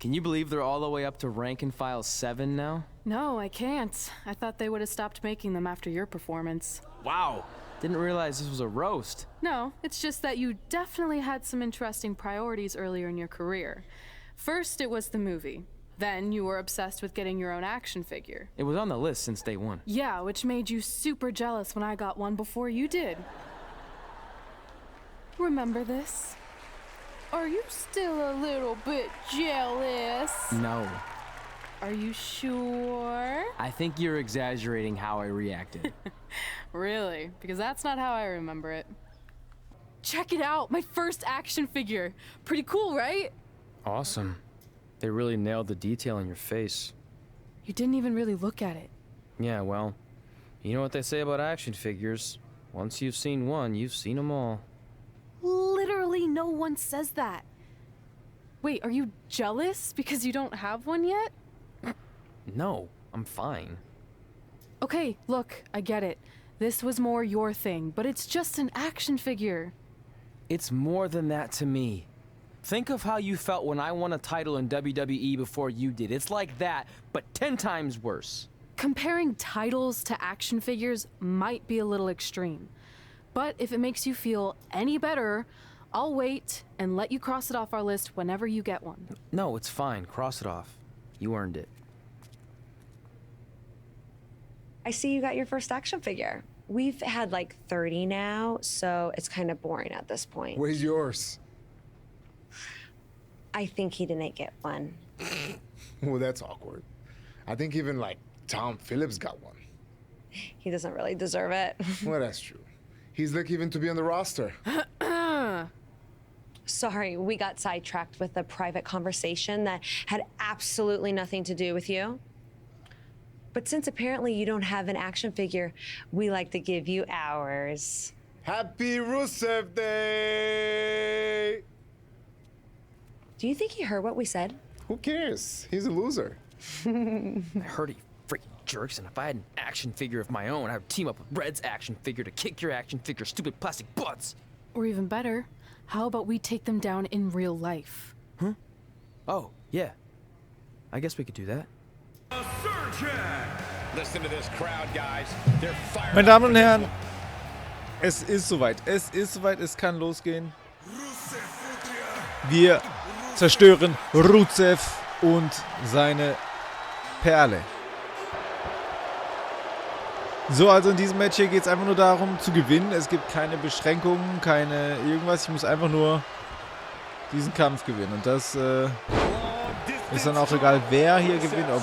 Can you believe they're all the way up to rank and file 7 now? No, I can't. I thought they would have stopped making them after your performance. Wow. Didn't realize this was a roast. No, it's just that you definitely had some interesting priorities earlier in your career. First, it was the movie. Then you were obsessed with getting your own action figure. It was on the list since day one. Yeah, which made you super jealous when I got one before you did. Remember this? Are you still a little bit jealous? No. Are you sure? I think you're exaggerating how I reacted. Really? Because that's not how I remember it. Check it out, my first action figure. Pretty cool, right? Awesome. They really nailed the detail in your face. You didn't even really look at it. Yeah, well, you know what they say about action figures. Once you've seen one, you've seen them all. Literally no one says that. Wait, are you jealous because you don't have one yet? No, I'm fine. Okay, look, I get it. This was more your thing, but it's just an action figure. It's more than that to me. Think of how you felt when I won a title in WWE before you did. It's like that, but 10 times worse. Comparing titles to action figures might be a little extreme. But if it makes you feel any better, I'll wait and let you cross it off our list whenever you get one. No, it's fine. Cross it off. You earned it. I see you got your first action figure. We've had like 30 now, so it's kind of boring at this point. Where's yours? I think he didn't get one. Well, that's awkward. I think even like Tom Phillips got one. He doesn't really deserve it. Well, that's true. He's lucky even to be on the roster. Sorry, we got sidetracked with a private conversation that had absolutely nothing to do with you. But since apparently you don't have an action figure, we like to give you ours. Happy Rusev Day! Do you think he heard what we said? Who cares? He's a loser. I heard he freaking jerks, and if I had an action figure of my own, I would team up with Red's action figure to kick your action figure stupid plastic butts. Or even better, how about we take them down in real life? Huh? Oh, yeah. I guess we could do that. Listen to this crowd, guys. They're fired. Meine Damen und Herren, es ist soweit. Es ist soweit, es kann losgehen. Wir zerstören Rusev und seine Perle. So, also in diesem Match hier geht es einfach nur darum zu gewinnen. Es gibt keine Beschränkungen, keine irgendwas. Ich muss einfach nur diesen Kampf gewinnen. Und das ist dann auch egal, wer hier gewinnt, ob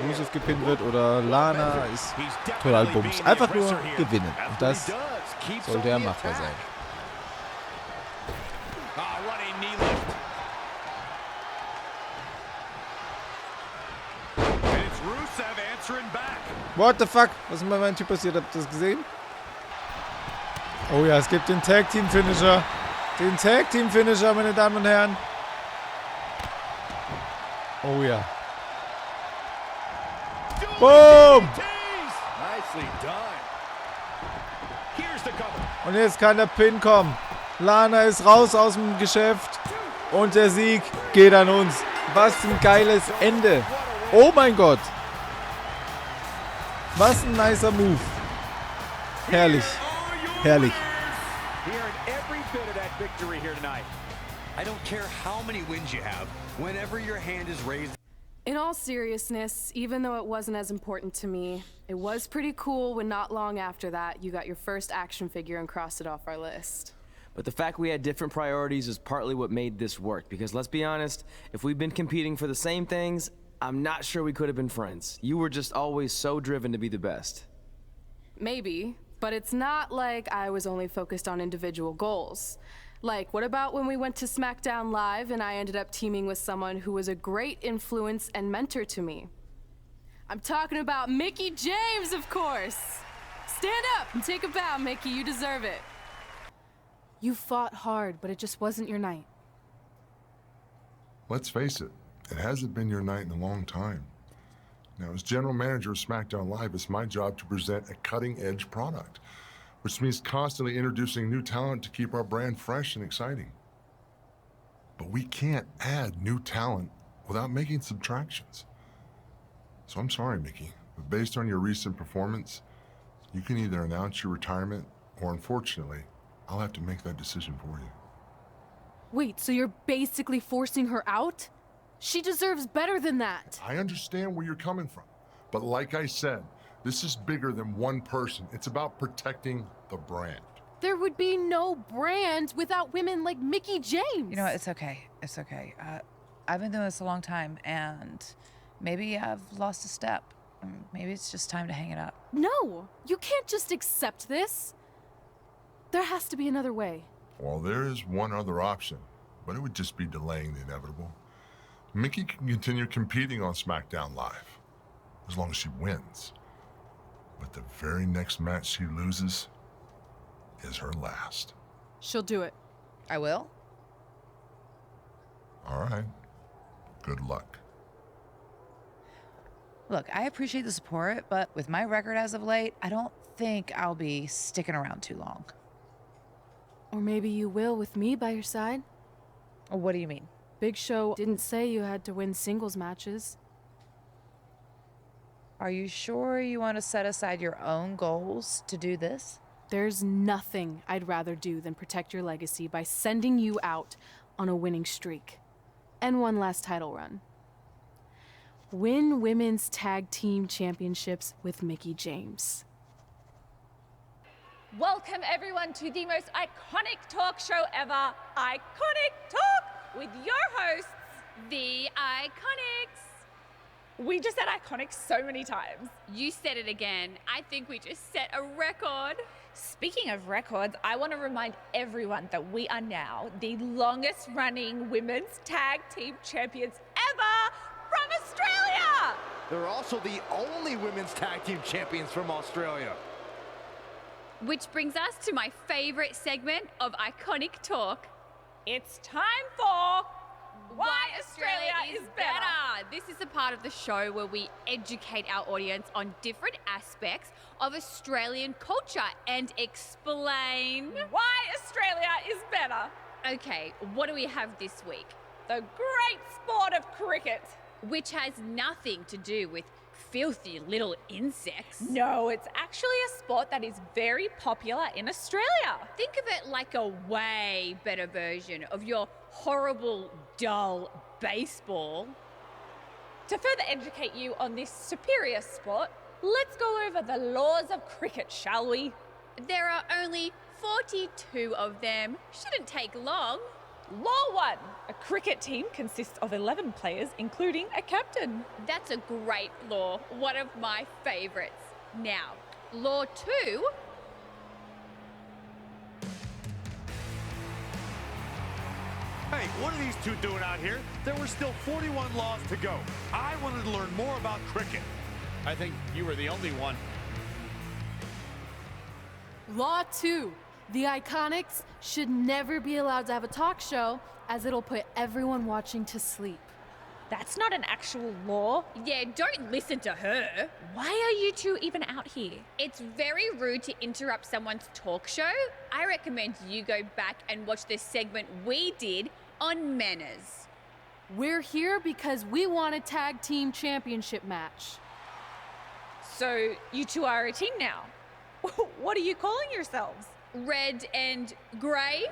Rusev gepinnt wird oder Lana, ist total Bums. Einfach nur gewinnen. Und das sollte ja machbar sein. What the fuck? Was ist mit meinem Typ passiert? Habt ihr das gesehen? Oh ja, es gibt den Tag-Team-Finisher. Den Tag-Team-Finisher, meine Damen und Herren. Oh ja. Boom! Und jetzt kann der Pin kommen. Lana ist raus aus dem Geschäft. Und der Sieg geht an uns. Was ein geiles Ende. Oh mein Gott. Was ein nicer Move. Herrlich. Herrlich. I don't care how many wins you have, whenever your hand is raised. In all seriousness, even though it wasn't as important to me, it was pretty cool when not long after that, you got your first action figure and crossed it off our list. But the fact we had different priorities is partly what made this work, because let's be honest, if we'd been competing for the same things, I'm not sure we could have been friends. You were just always so driven to be the best. Maybe, but it's not like I was only focused on individual goals. Like, what about when we went to SmackDown Live and I ended up teaming with someone who was a great influence and mentor to me? I'm talking about Mickie James, of course! Stand up and take a bow, Mickie, you deserve it. You fought hard, but it just wasn't your night. Let's face it, it hasn't been your night in a long time. Now, as general manager of SmackDown Live, it's my job to present a cutting-edge product, which means constantly introducing new talent to keep our brand fresh and exciting. But we can't add new talent without making subtractions. So I'm sorry, Mickey, but based on your recent performance, you can either announce your retirement or, unfortunately, I'll have to make that decision for you. Wait, so you're basically forcing her out? She deserves better than that. I understand where you're coming from, but like I said, this is bigger than one person. It's about protecting the brand. There would be no brand without women like Mickie James. You know what? It's okay. It's okay. I've been doing this a long time, and maybe I've lost a step. Maybe it's just time to hang it up. No, you can't just accept this. There has to be another way. Well, there is one other option, but it would just be delaying the inevitable. Mickie can continue competing on SmackDown Live, as long as she wins. But the very next match she loses is her last. She'll do it. I will? All right. Good luck. Look, I appreciate the support, but with my record as of late, I don't think I'll be sticking around too long. Or maybe you will with me by your side. What do you mean? Big Show didn't say you had to win singles matches. Are you sure you want to set aside your own goals to do this? There's nothing I'd rather do than protect your legacy by sending you out on a winning streak. And one last title run. Win women's tag team championships with Mickie James. Welcome everyone to the most iconic talk show ever, Iconic Talk, with your hosts, The Iconics. We just said iconic so many times. You said it again. I think we just set a record. Speaking of records, I want to remind everyone that we are now the longest running women's tag team champions ever from Australia. They're also the only women's tag team champions from Australia. Which brings us to my favorite segment of Iconic Talk. It's time for Why Australia is Better. This is a part of the show where we educate our audience on different aspects of Australian culture and explain why Australia is better. Okay, what do we have this week? The great sport of cricket. Which has nothing to do with filthy little insects. No, it's actually a sport that is very popular in Australia. Think of it like a way better version of your horrible, dull baseball. To further educate you on this superior sport, let's go over the laws of cricket, shall we? There are only 42 of them. Shouldn't take long. Law 1. A cricket team consists of 11 players, including a captain. That's a great law. One of my favorites. Now, Law 2. Hey, what are these two doing out here? There were still 41 laws to go. I wanted to learn more about cricket. I think you were the only one. Law 2. The Iconics should never be allowed to have a talk show, as it'll put everyone watching to sleep. That's not an actual law. Yeah, don't listen to her. Why are you two even out here? It's very rude to interrupt someone's talk show. I recommend you go back and watch the segment we did on manners. We're here because we want a tag team championship match. So you two are a team now. What are you calling yourselves? Red and grey?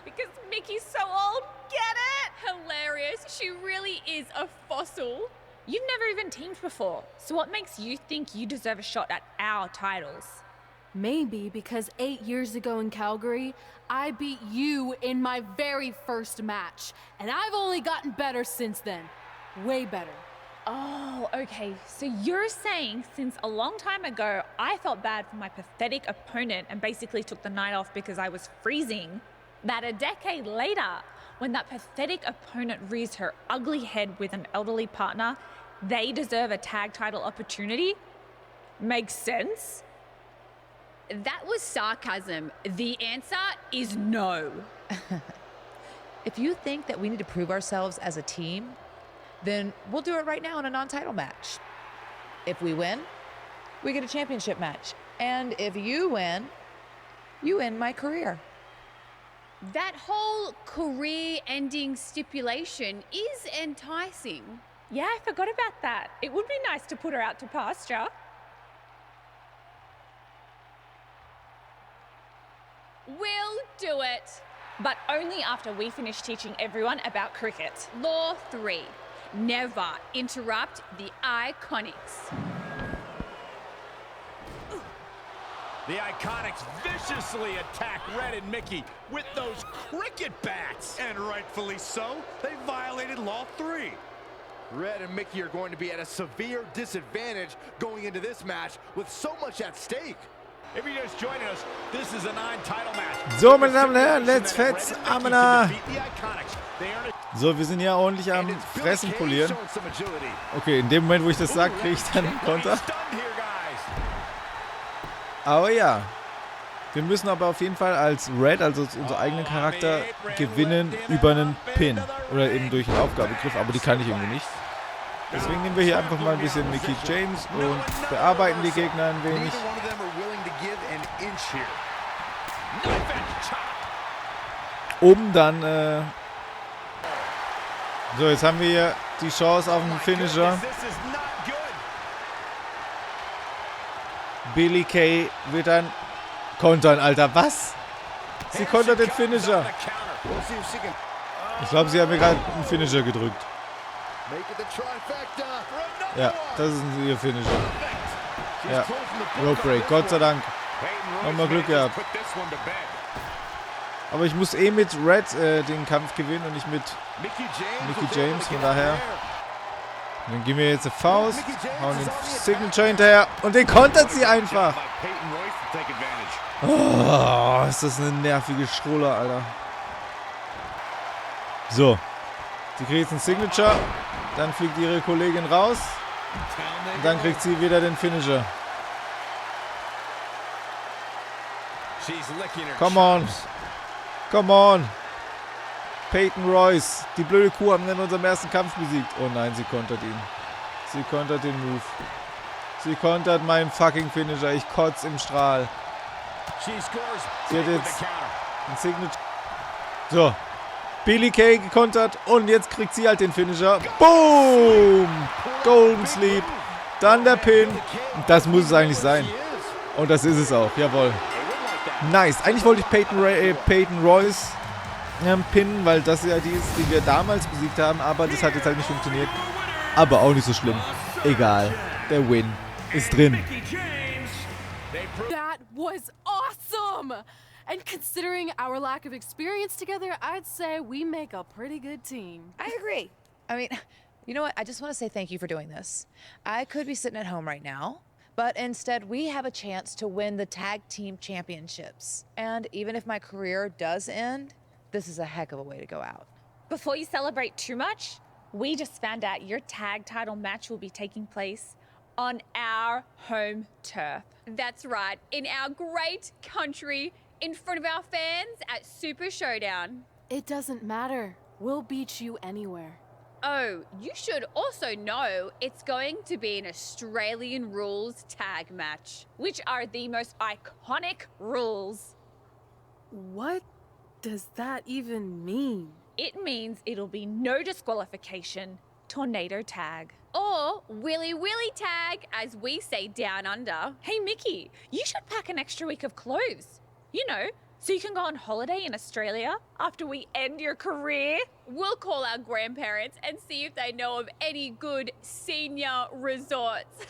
Because Mickey's so old, get it? Hilarious, she really is a fossil. You've never even teamed before, so what makes you think you deserve a shot at our titles? Maybe because 8 years ago in Calgary, I beat you in my very first match, and I've only gotten better since then. Way better. Oh, okay. So you're saying since a long time ago, I felt bad for my pathetic opponent and basically took the night off because I was freezing, that a decade later, when that pathetic opponent rears her ugly head with an elderly partner, they deserve a tag title opportunity? Makes sense? That was sarcasm. The answer is no. If you think that we need to prove ourselves as a team, then we'll do it right now in a non-title match. If we win, we get a championship match. And if you win my career. That whole career-ending stipulation is enticing. Yeah, I forgot about that. It would be nice to put her out to pasture. We'll do it. But only after we finish teaching everyone about cricket. Law 3. Never interrupt the Iconics. The Iconics viciously attack Red and Mickey with those cricket bats. And rightfully so, they violated Law 3. Red and Mickey are going to be at a severe disadvantage going into this match with so much at stake. If you're just joining us, this is a non-title match. So, meine Damen und Herren, let's fetz Amena. So, wir sind ja ordentlich am Fressen polieren. Okay, in dem Moment, wo ich das sage, kriege ich dann einen Konter. Aber ja, wir müssen aber auf jeden Fall als Red, also unser eigenen Charakter, gewinnen über einen Pin. Oder eben durch einen Aufgabegriff, aber die kann ich irgendwie nicht. Deswegen nehmen wir hier einfach mal ein bisschen Mickey James und bearbeiten die Gegner ein wenig. Um dann, so, jetzt haben wir hier die Chance auf einen Finisher. Billie Kay wird dann kontern, Alter. Was? Sie kontert den Finisher. Ich glaube, sie hat mir gerade einen Finisher gedrückt. Ja, das ist ihr Finisher. Ja, Rope Break, Gott sei Dank. Nochmal Glück gehabt. Aber ich muss eh mit Red den Kampf gewinnen und nicht mit Mickey James, von daher. Dann geben wir jetzt eine Faust, hauen den Signature hinterher und den kontert sie einfach. Oh, ist das eine nervige Schroller, Alter. So, sie kriegt jetzt einen Signature, dann fliegt ihre Kollegin raus und dann kriegt sie wieder den Finisher. Come on. Come on. Peyton Royce. Die blöde Kuh haben wir in unserem ersten Kampf besiegt. Oh nein, sie kontert ihn. Sie kontert den Move. Sie kontert meinen fucking Finisher. Ich kotze im Strahl. Sie hat jetzt ein Signature. So. Billie Kay gekontert und jetzt kriegt sie halt den Finisher. Boom! Golden Sleep. Dann der Pin. Das muss es eigentlich sein. Und das ist es auch. Jawohl. Nice. Eigentlich wollte ich Peyton Royce pinnen, weil das ja die ist, die wir damals besiegt haben, aber das hat jetzt halt nicht funktioniert. Aber auch nicht so schlimm. Egal. Der Win ist drin. That was awesome! And considering our lack of experience together, I'd say we make a pretty good team. I agree. I mean, you know what? I just want to say thank you for doing this. I could be sitting at home right now, but instead we have a chance to win the tag team championships. And even if my career does end, this is a heck of a way to go out. Before you celebrate too much, we just found out your tag title match will be taking place on our home turf. That's right, in our great country, in front of our fans at Super Showdown. It doesn't matter. We'll beat you anywhere. Oh, you should also know it's going to be an Australian rules tag match, which are the most iconic rules. What does that even mean? It means it'll be no disqualification, tornado tag. Or willy willy tag, as we say down under. Hey Mickey, you should pack an extra week of clothes. You know, so you can go on holiday in Australia after we end your career. We'll call our grandparents and see if they know of any good senior resorts.